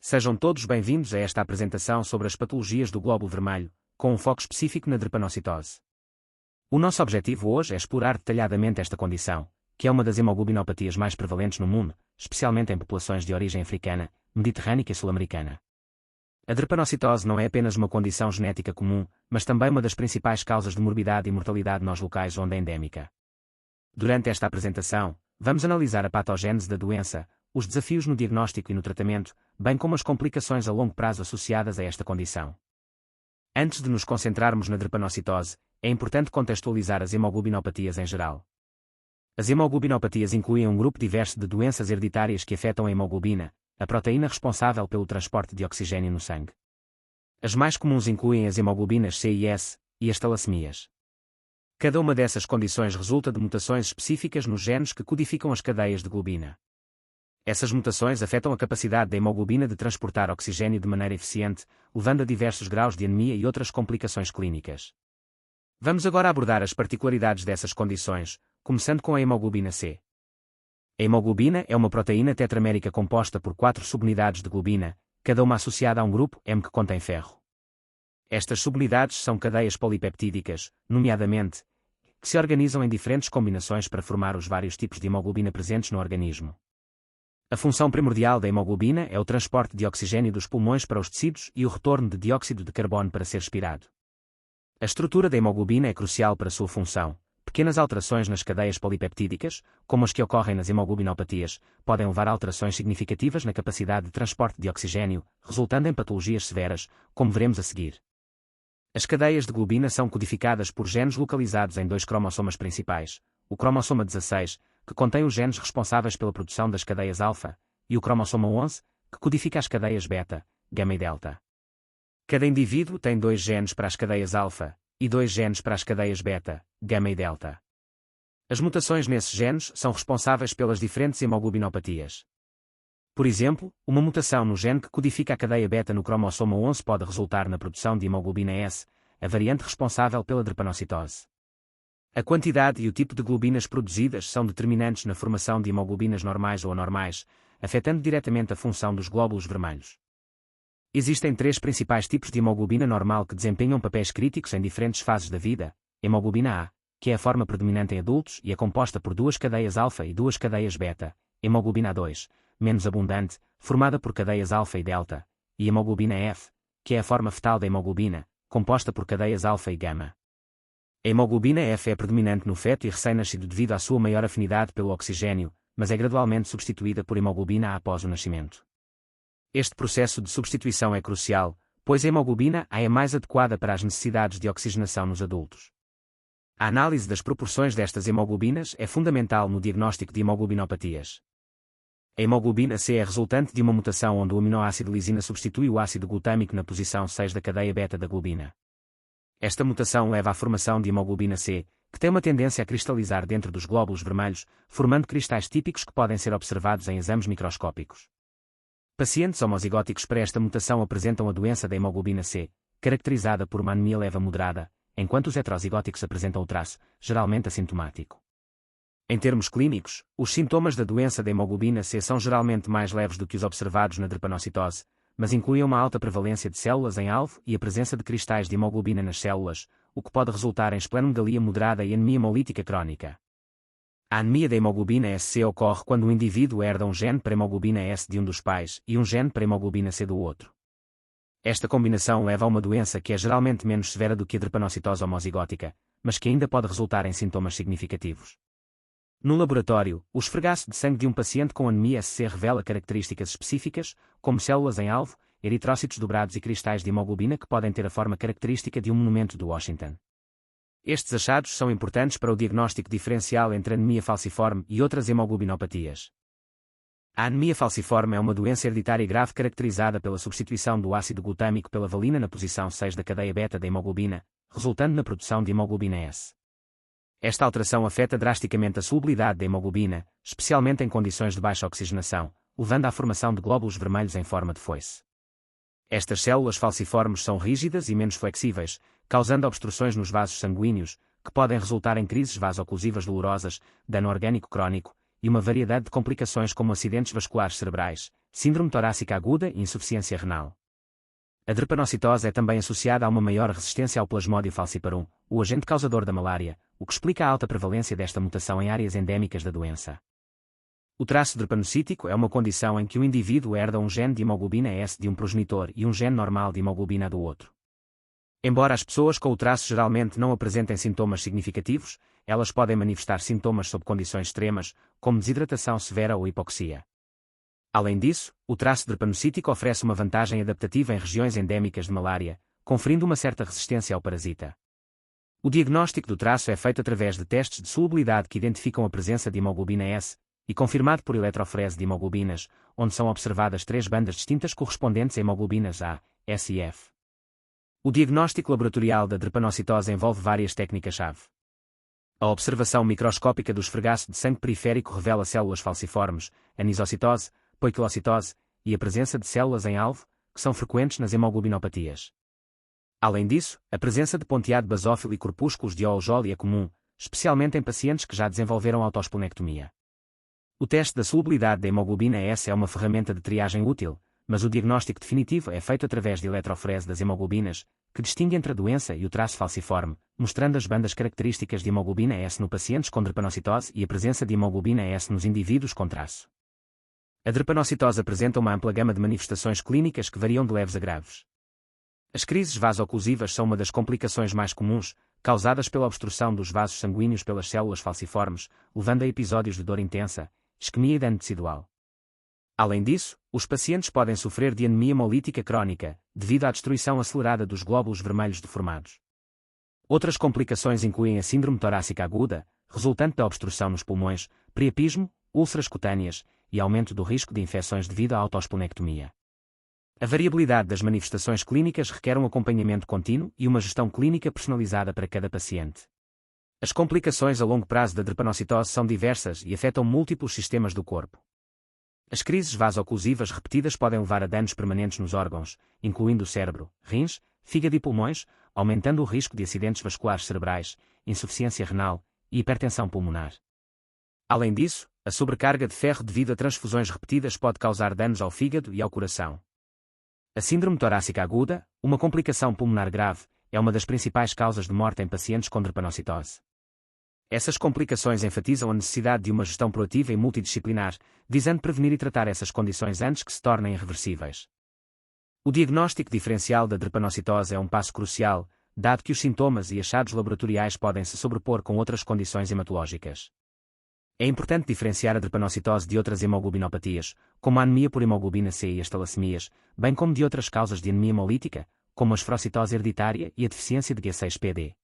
Sejam todos bem-vindos a esta apresentação sobre as patologias do glóbulo vermelho, com um foco específico na drepanocitose. O nosso objetivo hoje é explorar detalhadamente esta condição, que é uma das hemoglobinopatias mais prevalentes no mundo, especialmente em populações de origem africana, mediterrânica e sul-americana. A drepanocitose não é apenas uma condição genética comum, mas também uma das principais causas de morbidade e mortalidade nos locais onde é endémica. Durante esta apresentação, vamos analisar a patogênese da doença, os desafios no diagnóstico e no tratamento, bem como as complicações a longo prazo associadas a esta condição. Antes de nos concentrarmos na drepanocitose, é importante contextualizar as hemoglobinopatias em geral. As hemoglobinopatias incluem um grupo diverso de doenças hereditárias que afetam a hemoglobina, a proteína responsável pelo transporte de oxigênio no sangue. As mais comuns incluem as hemoglobinas C e S e as talassemias. Cada uma dessas condições resulta de mutações específicas nos genes que codificam as cadeias de globina. Essas mutações afetam a capacidade da hemoglobina de transportar oxigênio de maneira eficiente, levando a diversos graus de anemia e outras complicações clínicas. Vamos agora abordar as particularidades dessas condições, começando com a hemoglobina C. A hemoglobina é uma proteína tetramérica composta por 4 subunidades de globina, cada uma associada a um grupo M que contém ferro. Estas subunidades são cadeias polipeptídicas, nomeadamente, que se organizam em diferentes combinações para formar os vários tipos de hemoglobina presentes no organismo. A função primordial da hemoglobina é o transporte de oxigênio dos pulmões para os tecidos e o retorno de dióxido de carbono para ser expirado. A estrutura da hemoglobina é crucial para sua função. Pequenas alterações nas cadeias polipeptídicas, como as que ocorrem nas hemoglobinopatias, podem levar a alterações significativas na capacidade de transporte de oxigênio, resultando em patologias severas, como veremos a seguir. As cadeias de globina são codificadas por genes localizados em 2 cromossomas principais, o cromossoma 16, que contém os genes responsáveis pela produção das cadeias alfa, e o cromossoma 11, que codifica as cadeias beta, gama e delta. Cada indivíduo tem 2 genes para as cadeias alfa, e 2 genes para as cadeias beta, gama e delta. As mutações nesses genes são responsáveis pelas diferentes hemoglobinopatias. Por exemplo, uma mutação no gene que codifica a cadeia beta no cromossoma 11 pode resultar na produção de hemoglobina S, a variante responsável pela drepanocitose. A quantidade e o tipo de globinas produzidas são determinantes na formação de hemoglobinas normais ou anormais, afetando diretamente a função dos glóbulos vermelhos. Existem 3 principais tipos de hemoglobina normal que desempenham papéis críticos em diferentes fases da vida: hemoglobina A, que é a forma predominante em adultos e é composta por 2 cadeias alfa e 2 cadeias beta; hemoglobina A2, menos abundante, formada por cadeias alfa e delta; e hemoglobina F, que é a forma fetal da hemoglobina, composta por cadeias alfa e gama. A hemoglobina F é predominante no feto e recém-nascido devido à sua maior afinidade pelo oxigênio, mas é gradualmente substituída por hemoglobina A após o nascimento. Este processo de substituição é crucial, pois a hemoglobina A é mais adequada para as necessidades de oxigenação nos adultos. A análise das proporções destas hemoglobinas é fundamental no diagnóstico de hemoglobinopatias. A hemoglobina C é resultante de uma mutação onde o aminoácido lisina substitui o ácido glutâmico na posição 6 da cadeia beta da globina. Esta mutação leva à formação de hemoglobina C, que tem uma tendência a cristalizar dentro dos glóbulos vermelhos, formando cristais típicos que podem ser observados em exames microscópicos. Pacientes homozigóticos para esta mutação apresentam a doença da hemoglobina C, caracterizada por uma anemia leve a moderada, enquanto os heterozigóticos apresentam o traço, geralmente assintomático. Em termos clínicos, os sintomas da doença da hemoglobina C são geralmente mais leves do que os observados na drepanocitose, mas incluem uma alta prevalência de células em alvo e a presença de cristais de hemoglobina nas células, o que pode resultar em esplenomegalia moderada e anemia hemolítica crónica. A anemia da hemoglobina SC ocorre quando o indivíduo herda um gene para hemoglobina S de um dos pais e um gene para hemoglobina C do outro. Esta combinação leva a uma doença que é geralmente menos severa do que a drepanocitose homozigótica, mas que ainda pode resultar em sintomas significativos. No laboratório, o esfregaço de sangue de um paciente com anemia SC revela características específicas, como células em alvo, eritrócitos dobrados e cristais de hemoglobina que podem ter a forma característica de um monumento do Washington. Estes achados são importantes para o diagnóstico diferencial entre anemia falciforme e outras hemoglobinopatias. A anemia falciforme é uma doença hereditária grave caracterizada pela substituição do ácido glutâmico pela valina na posição 6 da cadeia beta da hemoglobina, resultando na produção de hemoglobina S. Esta alteração afeta drasticamente a solubilidade da hemoglobina, especialmente em condições de baixa oxigenação, levando à formação de glóbulos vermelhos em forma de foice. Estas células falciformes são rígidas e menos flexíveis, causando obstruções nos vasos sanguíneos, que podem resultar em crises vasoclusivas dolorosas, dano orgânico crónico, e uma variedade de complicações como acidentes vasculares cerebrais, síndrome torácica aguda e insuficiência renal. A drepanocitose é também associada a uma maior resistência ao Plasmodium falciparum, o agente causador da malária, o que explica a alta prevalência desta mutação em áreas endémicas da doença. O traço drepanocítico é uma condição em que o indivíduo herda um gene de hemoglobina S de um progenitor e um gene normal de hemoglobina do outro. Embora as pessoas com o traço geralmente não apresentem sintomas significativos, elas podem manifestar sintomas sob condições extremas, como desidratação severa ou hipoxia. Além disso, o traço drepanocítico oferece uma vantagem adaptativa em regiões endémicas de malária, conferindo uma certa resistência ao parasita. O diagnóstico do traço é feito através de testes de solubilidade que identificam a presença de hemoglobina S, e confirmado por eletroforese de hemoglobinas, onde são observadas 3 bandas distintas correspondentes a hemoglobinas A, S e F. O diagnóstico laboratorial da drepanocitose envolve várias técnicas-chave. A observação microscópica do esfregaço de sangue periférico revela células falciformes, anisocitose, poiquilocitose e a presença de células em alvo, que são frequentes nas hemoglobinopatias. Além disso, a presença de ponteado basófilo e corpúsculos de Oljoli é comum, especialmente em pacientes que já desenvolveram autoesplenectomia. O teste da solubilidade da hemoglobina S é uma ferramenta de triagem útil, mas o diagnóstico definitivo é feito através de eletroforese das hemoglobinas, que distingue entre a doença e o traço falciforme, mostrando as bandas características de hemoglobina S no pacientes com drepanocitose e a presença de hemoglobina S nos indivíduos com traço. A drepanocitose apresenta uma ampla gama de manifestações clínicas que variam de leves a graves. As crises vaso-oclusivas são uma das complicações mais comuns, causadas pela obstrução dos vasos sanguíneos pelas células falciformes, levando a episódios de dor intensa, isquemia e dano tecidual. Além disso, os pacientes podem sofrer de anemia hemolítica crónica, devido à destruição acelerada dos glóbulos vermelhos deformados. Outras complicações incluem a síndrome torácica aguda, resultante da obstrução nos pulmões, priapismo, úlceras cutâneas e aumento do risco de infecções devido à autoesplenectomia. A variabilidade das manifestações clínicas requer um acompanhamento contínuo e uma gestão clínica personalizada para cada paciente. As complicações a longo prazo da drepanocitose são diversas e afetam múltiplos sistemas do corpo. As crises vaso-oclusivas repetidas podem levar a danos permanentes nos órgãos, incluindo o cérebro, rins, fígado e pulmões, aumentando o risco de acidentes vasculares cerebrais, insuficiência renal e hipertensão pulmonar. Além disso, a sobrecarga de ferro devido a transfusões repetidas pode causar danos ao fígado e ao coração. A síndrome torácica aguda, uma complicação pulmonar grave, é uma das principais causas de morte em pacientes com drepanocitose. Essas complicações enfatizam a necessidade de uma gestão proativa e multidisciplinar, visando prevenir e tratar essas condições antes que se tornem irreversíveis. O diagnóstico diferencial da drepanocitose é um passo crucial, dado que os sintomas e achados laboratoriais podem se sobrepor com outras condições hematológicas. É importante diferenciar a drepanocitose de outras hemoglobinopatias, como a anemia por hemoglobina C e as talassemias, bem como de outras causas de anemia hemolítica, como a esferocitose hereditária e a deficiência de G6PD.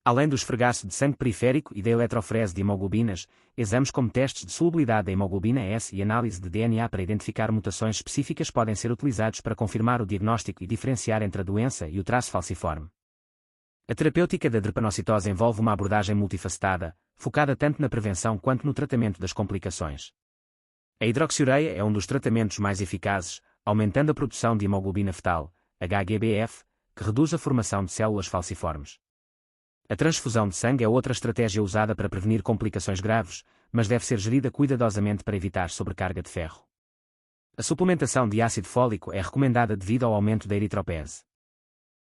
Além do esfregaço de sangue periférico e da eletroforese de hemoglobinas, exames como testes de solubilidade da hemoglobina S e análise de DNA para identificar mutações específicas podem ser utilizados para confirmar o diagnóstico e diferenciar entre a doença e o traço falciforme. A terapêutica da drepanocitose envolve uma abordagem multifacetada, focada tanto na prevenção quanto no tratamento das complicações. A hidroxiureia é um dos tratamentos mais eficazes, aumentando a produção de hemoglobina fetal, HGBF, que reduz a formação de células falciformes. A transfusão de sangue é outra estratégia usada para prevenir complicações graves, mas deve ser gerida cuidadosamente para evitar sobrecarga de ferro. A suplementação de ácido fólico é recomendada devido ao aumento da eritropese.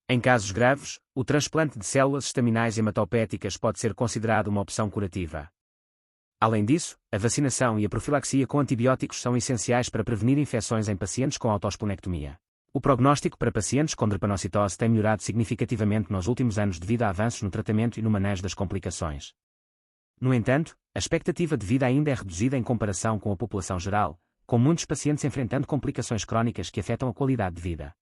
Em casos graves, o transplante de células estaminais hematopéticas pode ser considerado uma opção curativa. Além disso, a vacinação e a profilaxia com antibióticos são essenciais para prevenir infecções em pacientes com autoesplenectomia. O prognóstico para pacientes com drepanocitose tem melhorado significativamente nos últimos anos devido a avanços no tratamento e no manejo das complicações. No entanto, a expectativa de vida ainda é reduzida em comparação com a população geral, com muitos pacientes enfrentando complicações crónicas que afetam a qualidade de vida.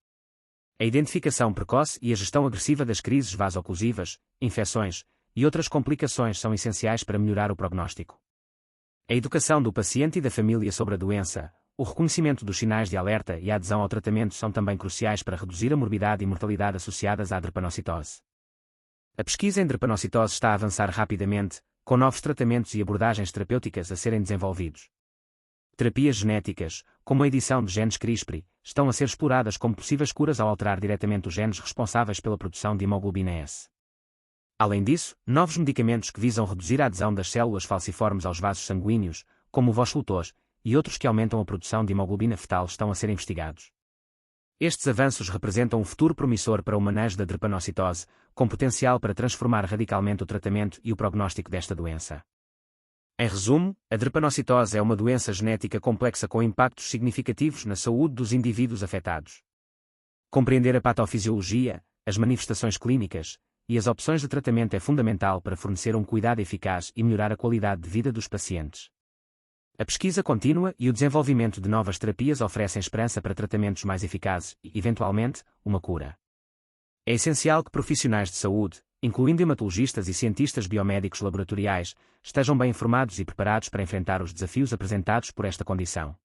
A identificação precoce e a gestão agressiva das crises vaso-oclusivas, infecções e outras complicações são essenciais para melhorar o prognóstico. A educação do paciente e da família sobre a doença, o reconhecimento dos sinais de alerta e a adesão ao tratamento são também cruciais para reduzir a morbidade e mortalidade associadas à drepanocitose. A pesquisa em drepanocitose está a avançar rapidamente, com novos tratamentos e abordagens terapêuticas a serem desenvolvidos. Terapias genéticas, como a edição de genes CRISPR, estão a ser exploradas como possíveis curas ao alterar diretamente os genes responsáveis pela produção de hemoglobina S. Além disso, novos medicamentos que visam reduzir a adesão das células falciformes aos vasos sanguíneos, como o voxelotor, e outros que aumentam a produção de hemoglobina fetal estão a ser investigados. Estes avanços representam um futuro promissor para o manejo da drepanocitose, com potencial para transformar radicalmente o tratamento e o prognóstico desta doença. Em resumo, a drepanocitose é uma doença genética complexa com impactos significativos na saúde dos indivíduos afetados. Compreender a patofisiologia, as manifestações clínicas e as opções de tratamento é fundamental para fornecer um cuidado eficaz e melhorar a qualidade de vida dos pacientes. A pesquisa contínua e o desenvolvimento de novas terapias oferecem esperança para tratamentos mais eficazes e, eventualmente, uma cura. É essencial que profissionais de saúde, incluindo hematologistas e cientistas biomédicos laboratoriais, estejam bem informados e preparados para enfrentar os desafios apresentados por esta condição.